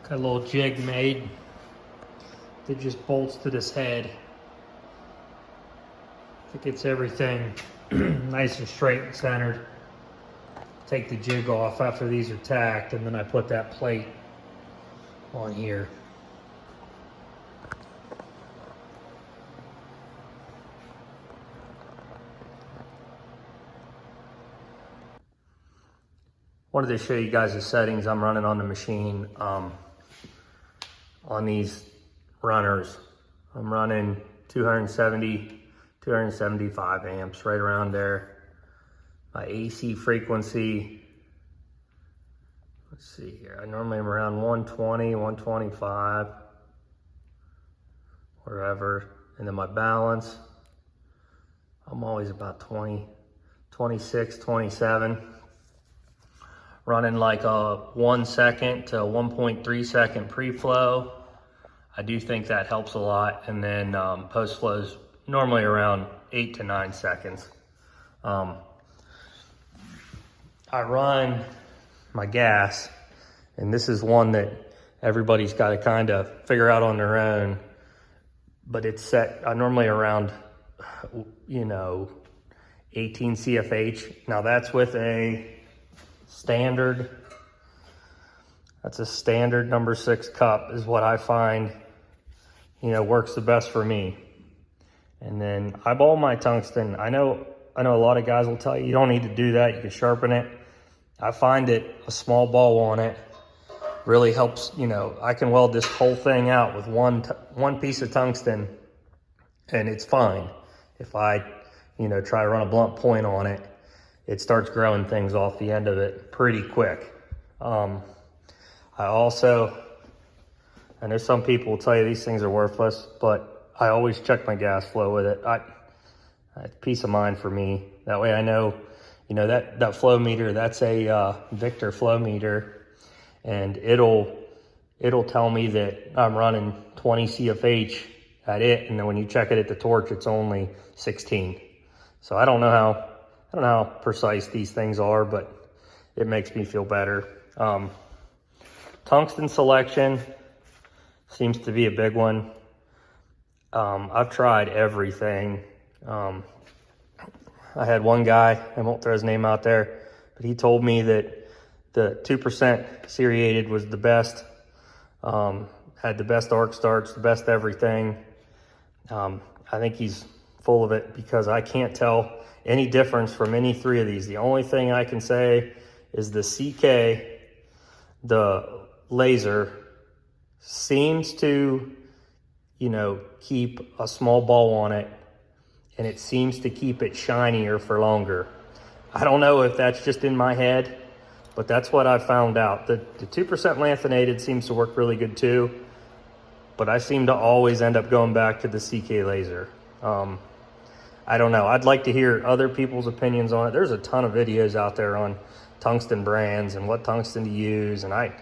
Got a little jig made that just bolts to this head. It gets everything nice and straight and centered. Take the jig off after these are tacked, and then I put that plate on here. Wanted to show you guys the settings I'm running on the machine. On these runners, I'm running 270, 275 amps, right around there. My AC frequency, let's see here, I normally am around 120, 125, wherever. And then my balance, I'm always about 20, 26, 27. Running like a 1 second to 1.3 second pre-flow. I do think that helps a lot. And then post-flow is normally around 8 to 9 seconds. I run my gas, and this is one that everybody's got to kind of figure out on their own, but it's set normally around, 18 CFH. Now that's with a standard, that's a standard number 6 cup is what I find, works the best for me. And then I ball my tungsten. I know a lot of guys will tell you don't need to do that, you can sharpen it. I find that a small ball on it really helps. I can weld this whole thing out with one piece of tungsten and it's fine. If I try to run a blunt point on it, it starts growing things off the end of it pretty quick. I know some people will tell you these things are worthless, but I always check my gas flow with it. It's peace of mind for me. That way I know, that flow meter, that's a Victor flow meter, and it'll tell me that I'm running 20 CFH at it, and then when you check it at the torch, it's only 16. So I don't know how precise these things are, but it makes me feel better. Tungsten selection seems to be a big one. I've tried everything. I had one guy, I won't throw his name out there, but he told me that the 2% seriated was the best, had the best arc starts, the best everything. I think he's full of it because I can't tell any difference from any 3 of these. The only thing I can say is the CK, the laser, seems to, keep a small ball on it, and it seems to keep it shinier for longer. I don't know if that's just in my head, but that's what I found out. The 2% lanthanated seems to work really good too, but I seem to always end up going back to the CK laser. I don't know. I'd like to hear other people's opinions on it. There's a ton of videos out there on tungsten brands and what tungsten to use. And I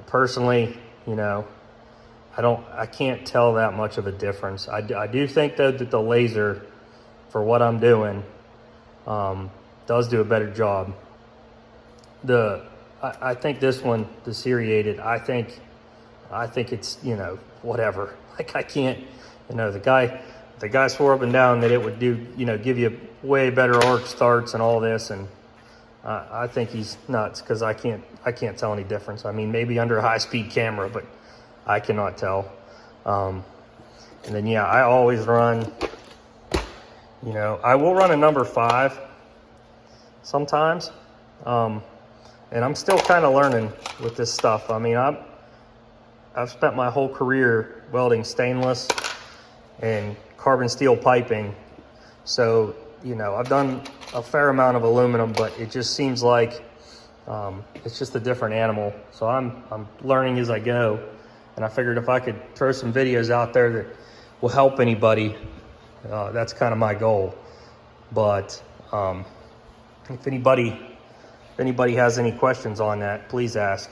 personally, I can't tell that much of a difference. I do think though that the laser, for what I'm doing, does do a better job. I think this one, the seriated, I think it's, whatever. Like I can't, the guy swore up and down that it would do, give you way better arc starts and all this, and I think he's nuts because I can't tell any difference. I mean, maybe under a high-speed camera, but I cannot tell. And then I always run, I will run a number 5 sometimes, and I'm still kind of learning with this stuff. I mean, I've spent my whole career welding stainless and carbon steel piping, so I've done a fair amount of aluminum, but it just seems like it's just a different animal. So I'm learning as I go, and I figured if I could throw some videos out there that will help anybody, that's kind of my goal. But if anybody has any questions on that, please ask.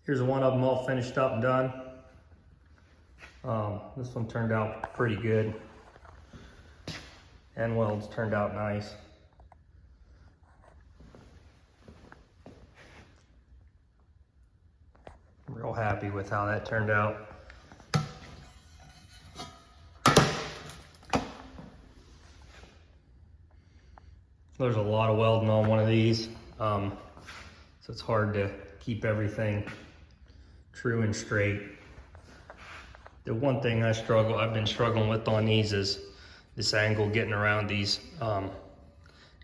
Here's one of them all finished up and done. This one turned out pretty good. End welds turned out nice. I'm real happy with how that turned out. There's a lot of welding on one of these, so it's hard to keep everything true and straight. The one thing I've been struggling with on these is this angle, getting around these and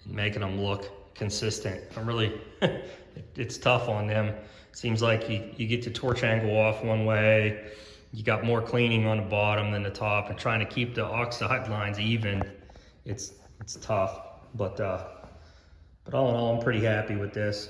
making them look consistent. It's tough on them. It seems like you get the torch angle off one way, you got more cleaning on the bottom than the top, and trying to keep the oxide lines even, it's tough. But all in all, I'm pretty happy with this.